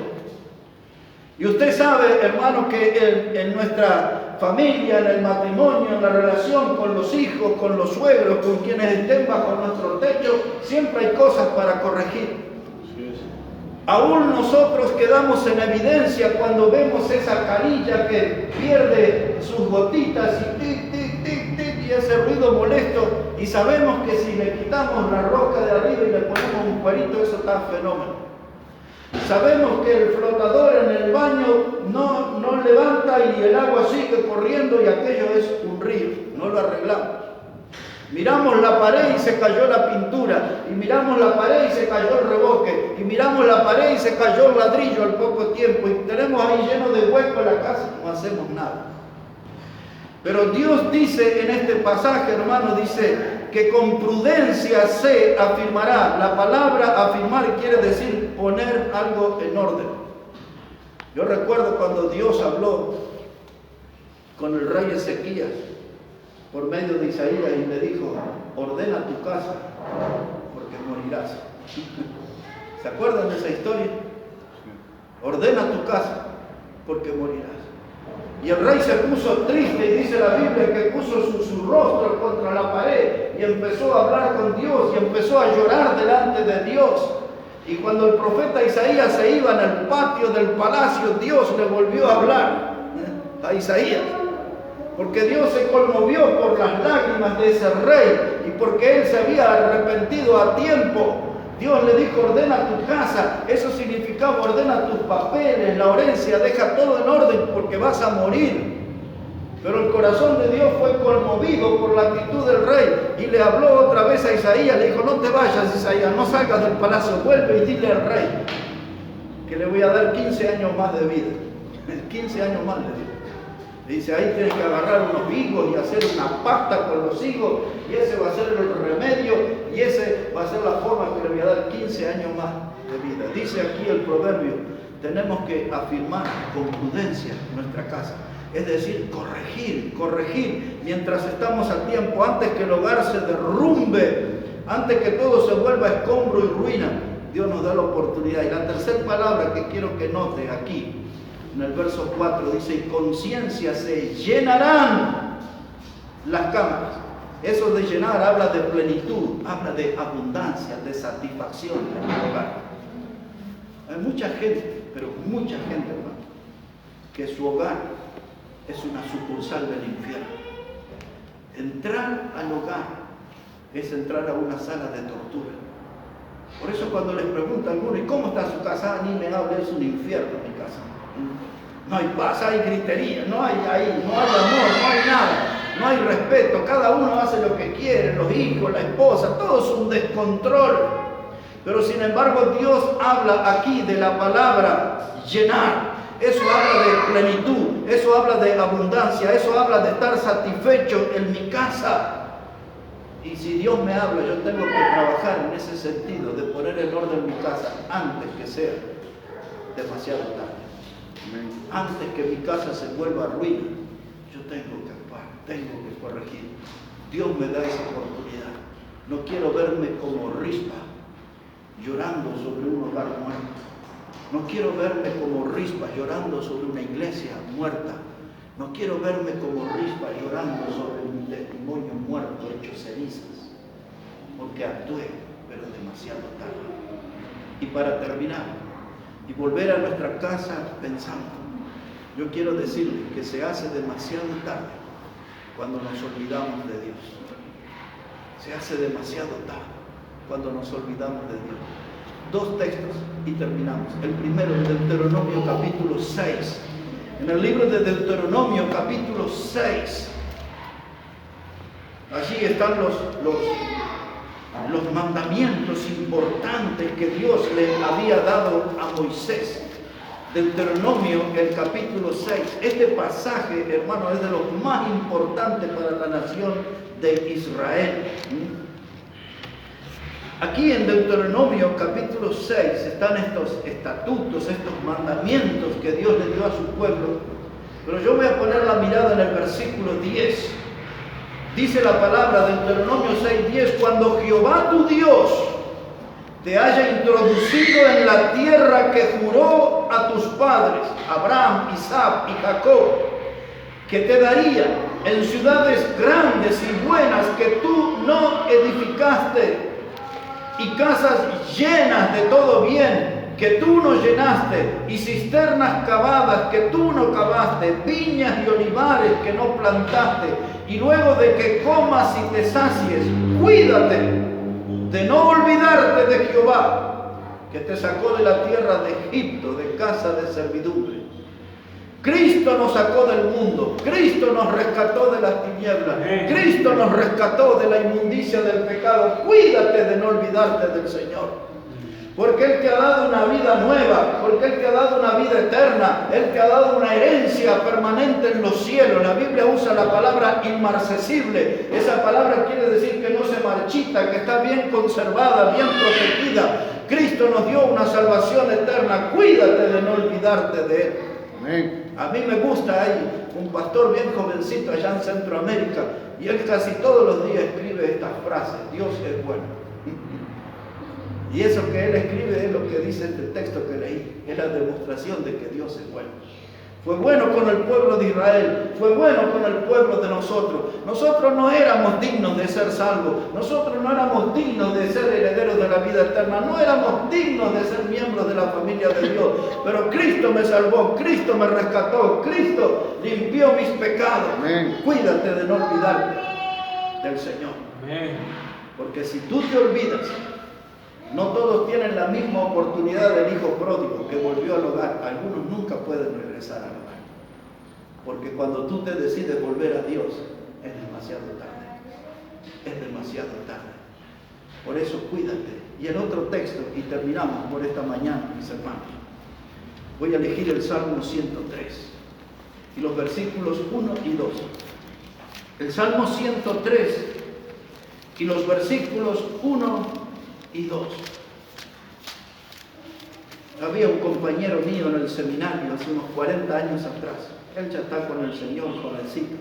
Y usted sabe, hermano, que en nuestra familia, en el matrimonio, en la relación con los hijos, con los suegros, con quienes estén bajo nuestro techo, siempre hay cosas para corregir. Aún nosotros quedamos en evidencia cuando vemos esa canilla que pierde sus gotitas y tic, tic, tic, tic, y ese ruido molesto, y sabemos que si le quitamos la rosca de arriba y le ponemos un cuerito, eso está fenómeno. Sabemos que el flotador en el baño no levanta y el agua sigue corriendo y aquello es un río, no lo arreglamos. Miramos la pared y se cayó la pintura, y miramos la pared y se cayó el revoque, y miramos la pared y se cayó el ladrillo al poco tiempo, y tenemos ahí lleno de huecos la casa, no hacemos nada. Pero Dios dice en este pasaje, hermano, dice que con prudencia se afirmará. La palabra afirmar quiere decir poner algo en orden. Yo recuerdo cuando Dios habló con el rey Ezequías por medio de Isaías y le dijo, ordena tu casa porque morirás. ¿Se acuerdan de esa historia? Ordena tu casa porque morirás. Y el rey se puso triste y dice la Biblia que puso su rostro contra la pared y empezó a hablar con Dios y empezó a llorar delante de Dios. Y cuando el profeta Isaías se iba en el patio del palacio, Dios le volvió a hablar a Isaías. Porque Dios se conmovió por las lágrimas de ese rey y porque él se había arrepentido a tiempo. Dios le dijo, ordena tu casa. Eso significaba ordena tus papeles, la herencia, deja todo en orden porque vas a morir. Pero el corazón de Dios fue conmovido por la actitud del rey y le habló otra vez a Isaías. Le dijo, no te vayas, Isaías, no salgas del palacio, vuelve y dile al rey que le voy a dar 15 años más de vida. 15 años más de vida. Dice, ahí tienes que agarrar unos higos y hacer una pasta con los higos, y ese va a ser el remedio, y ese va a ser la forma que le voy a dar 15 años más de vida. Dice aquí el proverbio, tenemos que afirmar con prudencia nuestra casa. Es decir, corregir, mientras estamos a tiempo, antes que el hogar se derrumbe, antes que todo se vuelva escombro y ruina. Dios nos da la oportunidad. Y la tercera palabra que quiero que note aquí, en el verso 4 dice, y conciencia se llenarán las cámaras. Eso de llenar habla de plenitud, habla de abundancia, de satisfacción en el hogar. Hay mucha gente, pero mucha gente, hermano, que su hogar es una sucursal del infierno. Entrar al hogar es entrar a una sala de tortura. Por eso cuando les pregunta a alguno, ¿y cómo está su casa? Ni me hable, es un infierno mi casa. No hay paz, hay gritería, no hay amor, no hay nada, no hay respeto, cada uno hace lo que quiere, los hijos, la esposa, todo es un descontrol. Pero sin embargo Dios habla aquí de la palabra llenar. Eso habla de plenitud, eso habla de abundancia, eso habla de estar satisfecho en mi casa. Y si Dios me habla, yo tengo que trabajar en ese sentido, de poner en orden mi casa antes que sea demasiado tarde. Antes que mi casa se vuelva ruina, yo tengo que actuar, tengo que corregir. Dios me da esa oportunidad. No quiero verme como Rispa, llorando sobre un hogar muerto. No quiero verme como Rispa llorando sobre una iglesia muerta. No quiero verme como Rispa llorando sobre mi testimonio muerto, hecho cenizas. Porque actué, pero demasiado tarde. Y para terminar, y volver a nuestra casa pensando, yo quiero decirles que se hace demasiado tarde cuando nos olvidamos de Dios. Se hace demasiado tarde cuando nos olvidamos de Dios. Dos textos y terminamos. El primero, Deuteronomio capítulo 6. En el libro de Deuteronomio capítulo 6, allí están los mandamientos importantes que Dios le había dado a Moisés. Deuteronomio, el capítulo 6. Este pasaje, hermano, es de los más importantes para la nación de Israel. Aquí en Deuteronomio capítulo 6 están estos estatutos, estos mandamientos que Dios le dio a su pueblo. Pero yo voy a poner la mirada en el versículo 10. Dice la palabra, Deuteronomio 6:10, cuando Jehová tu Dios te haya introducido en la tierra que juró a tus padres, Abraham, Isaac y Jacob, que te daría en ciudades grandes y buenas que tú no edificaste, y casas llenas de todo bien que tú no llenaste, y cisternas cavadas que tú no cavaste, viñas y olivares que no plantaste, y luego de que comas y te sacies, cuídate de no olvidarte de Jehová, que te sacó de la tierra de Egipto, de casa de servidumbre. Cristo nos sacó del mundo, Cristo nos rescató de las tinieblas, Cristo nos rescató de la inmundicia del pecado. Cuídate de no olvidarte del Señor, porque Él te ha dado una vida nueva, porque Él te ha dado una vida eterna, Él te ha dado una herencia permanente en los cielos. La Biblia usa la palabra inmarcesible. Esa palabra quiere decir que no se marchita, que está bien conservada, bien protegida. Cristo nos dio una salvación eterna. Cuídate de no olvidarte de Él. Amén. A mí me gusta, hay un pastor bien jovencito allá en Centroamérica, y él casi todos los días escribe estas frases: Dios es bueno. Y eso que él escribe es lo que dice este texto que leí, es la demostración de que Dios es bueno. Fue bueno con el pueblo de Israel, fue bueno con el pueblo de nosotros. Nosotros no éramos dignos de ser salvos, nosotros no éramos dignos de ser herederos de la vida eterna, no éramos dignos de ser miembros de la familia de Dios. Pero Cristo me salvó, Cristo me rescató, Cristo limpió mis pecados. Amén. Cuídate de no olvidarte del Señor. Amén. Porque si tú te olvidas, no todos tienen la misma oportunidad del hijo pródigo que volvió al hogar. Algunos nunca pueden regresar al hogar. Porque cuando tú te decides volver a Dios, es demasiado tarde. Es demasiado tarde. Por eso cuídate. Y el otro texto, y terminamos por esta mañana, mis hermanos. Voy a elegir el Salmo 103. Y los versículos 1 y 2. El Salmo 103 y los versículos 1 y 2. Había un compañero mío en el seminario hace unos 40 años atrás. Él ya está con el Señor, jovencito.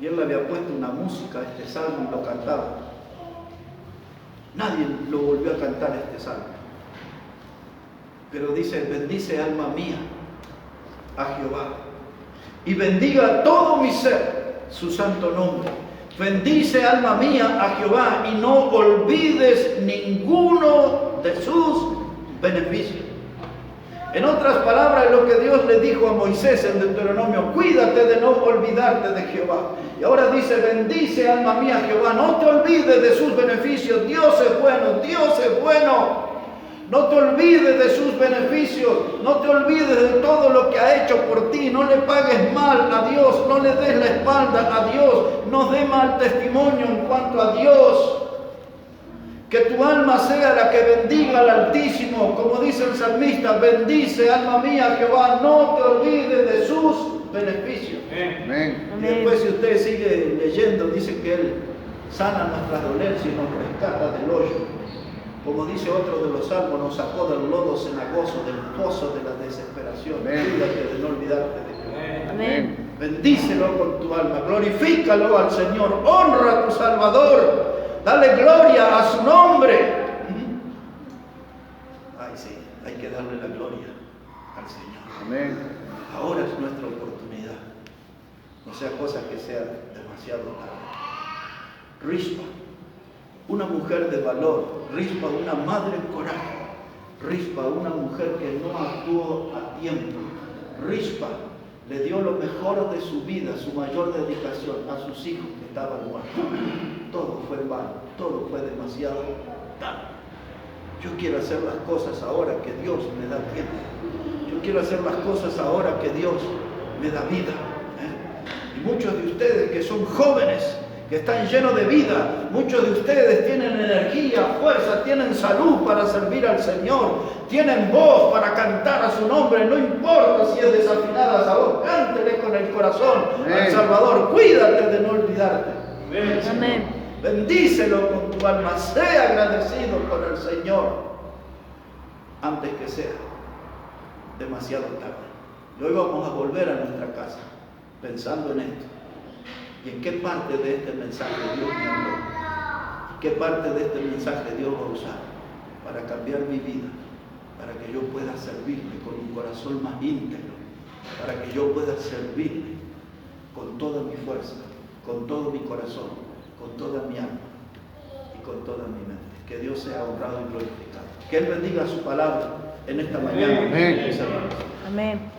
Y él le había puesto una música a este salmo y lo cantaba. Nadie lo volvió a cantar este salmo. Pero dice: bendice alma mía a Jehová, y bendiga todo mi ser su santo nombre. Bendice alma mía a Jehová, y no olvides ninguno de sus beneficios. En otras palabras, es lo que Dios le dijo a Moisés en Deuteronomio: cuídate de no olvidarte de Jehová. Y ahora dice: bendice alma mía a Jehová, no te olvides de sus beneficios. Dios es bueno, Dios es bueno. No te olvides de sus beneficios, no te olvides de todo lo que ha hecho por ti. No le pagues mal a Dios, no le des la espalda a Dios, no dé mal testimonio en cuanto a Dios. Que tu alma sea la que bendiga al Altísimo, como dice el salmista: bendice alma mía a Jehová, no te olvides de sus beneficios. Amén. Y después, si usted sigue leyendo, dice que Él sana nuestras dolencias y nos rescata del hoyo. Como dice otro de los salmos, nos sacó del lodo cenagoso, del pozo de la desesperación. Amén. Cuídate de no olvidarte de Jehová. Amén. Bendícelo con tu alma, glorifícalo al Señor, honra a tu Salvador, dale gloria a su nombre. Ay, sí, hay que darle la gloria Amén. Ahora es nuestra oportunidad. No sea cosa que sea demasiado tarde. Rispa, una mujer de valor. Rispa, una madre en coraje. Rispa, una mujer que no actuó a tiempo. Rispa le dio lo mejor de su vida, su mayor dedicación a sus hijos que estaban muertos. Todo fue en vano, todo fue demasiado tarde. Yo quiero hacer las cosas ahora que Dios me da tiempo. Yo quiero hacer las cosas ahora que Dios me da vida. Y muchos de ustedes que son jóvenes, que están llenos de vida, muchos de ustedes tienen energía, fuerza, tienen salud para servir al Señor, tienen voz para cantar a su nombre, no importa si es desafinada esa voz, cántele con el corazón al Salvador, cuídate de no olvidarte. Amén. Bendícelo con tu alma, sea agradecido con el Señor antes que sea demasiado tarde. Y hoy vamos a volver a nuestra casa pensando en esto. ¿Y en qué parte de este mensaje Dios me habló? ¿Qué parte de este mensaje Dios va a usar para cambiar mi vida? Para que yo pueda servirle con un corazón más íntegro. Para que yo pueda servirle con toda mi fuerza, con todo mi corazón, con toda mi alma y con toda mi mente. Que Dios sea honrado y glorificado. Que Él bendiga su palabra en esta mañana. Amén. Mis hermanos. Amén.